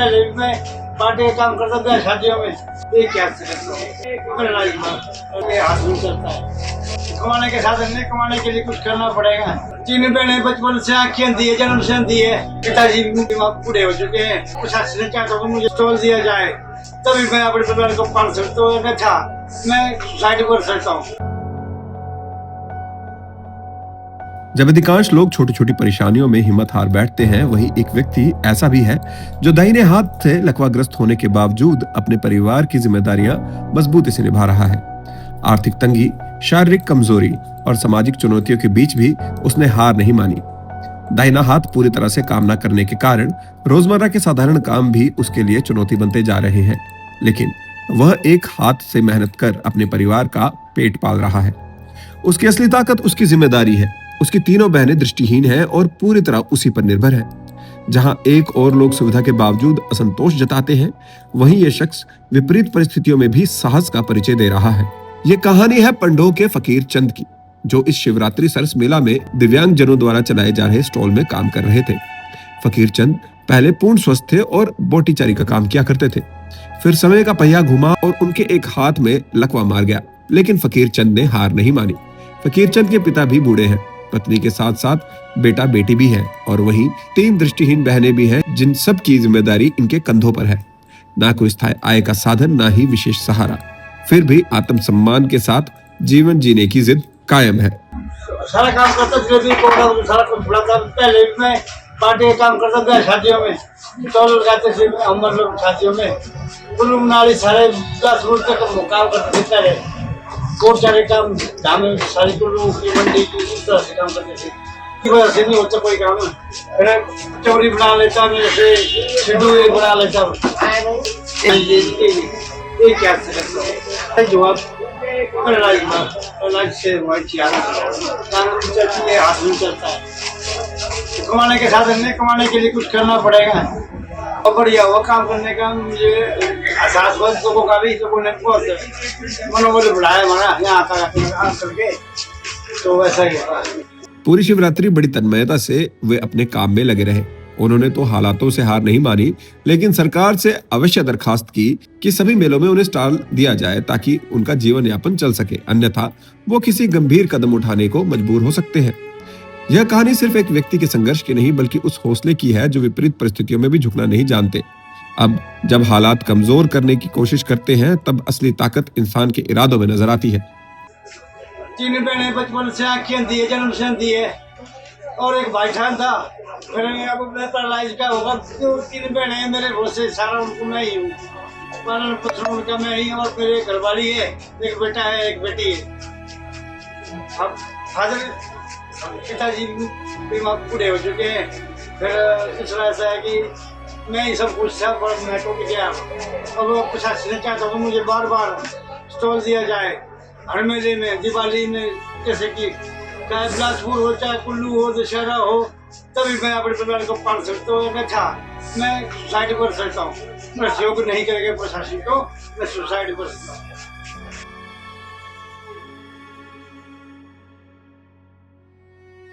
पहले भी मैं पार्टी का काम करता था शादियों में। ये क्या करता है, हाथ नहीं चलता है। कमाने के साधन नहीं, कमाने के लिए कुछ करना पड़ेगा। तीन बहनें बचपन से आँखें दी है, जन्म से दी है। पिताजी बूढ़े हो चुके हैं। कुछ ने चाहता तो मुझे स्टॉल दिया जाए, तभी मैं अपने परिवार को पाल सकता हूँ। अच्छा, मैं सुसाइड कर सकता हूँ। जब अधिकांश लोग छोटी छोटी परेशानियों में हिम्मत हार बैठते हैं, वहीं एक व्यक्ति ऐसा भी है जो दाहिने हाथ से लकवाग्रस्त होने के बावजूद अपने परिवार की जिम्मेदारियां मजबूती से निभा रहा है। आर्थिक तंगी, शारीरिक कमजोरी और सामाजिक चुनौतियों के बीच भी उसने हार नहीं मानी। दाहिना हाथ पूरी तरह से काम न करने के कारण रोजमर्रा के साधारण काम भी उसके लिए चुनौती बनते जा रहे हैं, लेकिन वह एक हाथ से मेहनत कर अपने परिवार का पेट पाल रहा है। उसकी असली ताकत उसकी जिम्मेदारी है। उसकी तीनों बहनें दृष्टिहीन हैं और पूरी तरह उसी पर निर्भर है। जहां एक और लोग सुविधा के बावजूद असंतोष जताते हैं, वहीं यह शख्स विपरीत परिस्थितियों में भी साहस का परिचय दे रहा है। ये कहानी है पंडोह के फकीर चंद की, जो इस शिवरात्रि सरस मेला में दिव्यांग जनों द्वारा चलाए जा रहे स्टॉल में काम कर रहे थे। फकीर चंद पहले पूर्ण स्वस्थ थे और बोटीचारी का काम किया करते थे। फिर समय का पहिया घुमा और उनके एक हाथ में लकवा मार गया, लेकिन फकीर चंद ने हार नहीं मानी। फकीर चंद के पिता भी बूढ़े हैं, पत्नी के साथ साथ बेटा बेटी भी है और वहीं 3 दृष्टिहीन बहनें भी हैं, जिन सब की जिम्मेदारी इनके कंधों पर है। ना कोई स्थायी आय का साधन, ना ही विशेष सहारा, फिर भी आत्मसम्मान के साथ जीवन जीने की जिद कायम है। सारा काम करता सारा कुछ बुलाता। पहले भी मैं पार्टी का काम करता था शादियों में, स्टॉल लगाते थे हम लोग शादियों में। कुल्लू मनाली सारे 10 रोज तक काम करते थे। पहले बहुत सारे काम धामे सारी कुल्लू की मंडी की इस तरह से काम करते थे। की वजह से नहीं होता कोई काम। चौरी बना लेता, मेरे से सिड्डू बना लेता। ये क्या करता है, जवाब से हाथ नहीं चलता है। कमाने के साधन नहीं, कमाने के लिए कुछ करना पड़ेगा। और बढ़िया हुआ काम करने का। मुझे एहसास हुआ लोगों का भी, लोगों ने बहुत मनोबल बढ़ाया हमारा यहाँ करके, तो वैसा ही है। पूरी शिवरात्रि बड़ी तन्मयता से वे अपने काम में लगे रहे। उन्होंने तो हालातों से हार नहीं मानी, लेकिन सरकार से अवश्य दरखास्त की कि सभी मेलों में उन्हें स्टॉल दिया जाए ताकि उनका जीवन यापन चल सके, अन्यथा वो किसी गंभीर कदम उठाने को मजबूर हो सकते हैं। यह कहानी सिर्फ एक व्यक्ति के संघर्ष की नहीं, बल्कि उस हौसले की है जो विपरीत परिस्थितियों में भी झुकना नहीं जानते। अब जब हालात कमजोर करने की कोशिश करते हैं, तब असली ताकत इंसान के इरादों में नजर आती है। 3 बहनें बचपन से आँखें दी है, जन्म से दी है, और एक भाई था। फिर अब पैरालाइज का होगा, तो 3 बहनें मेरे भरोसे, सारा उनको मैं ही हूँ। पालन पोषण उनका मैं ही, और मेरे घरवाली है, एक बेटा है, एक बेटी है। अब फादर पिताजी बूढ़े हो चुके हैं। फिर दूसरा ऐसा है कि मैं ही सब कुछ था, पर मैं टूट गया। अब वो प्रशासन चाहता हूँ मुझे बार बार स्टॉल दिया जाए हर मेले में, दिवाली में, जैसे कि चाहे बिलासपुर हो, चाहे कुल्लू हो, दशहरा हो, तभी मैं अपने परिवार को पाल सकता हूँ। अच्छा, मैं सुसाइड कर सकता हूँ। मैं सहयोग नहीं करेंगे प्रशासन को, मैं सुसाइड कर सकता हूँ।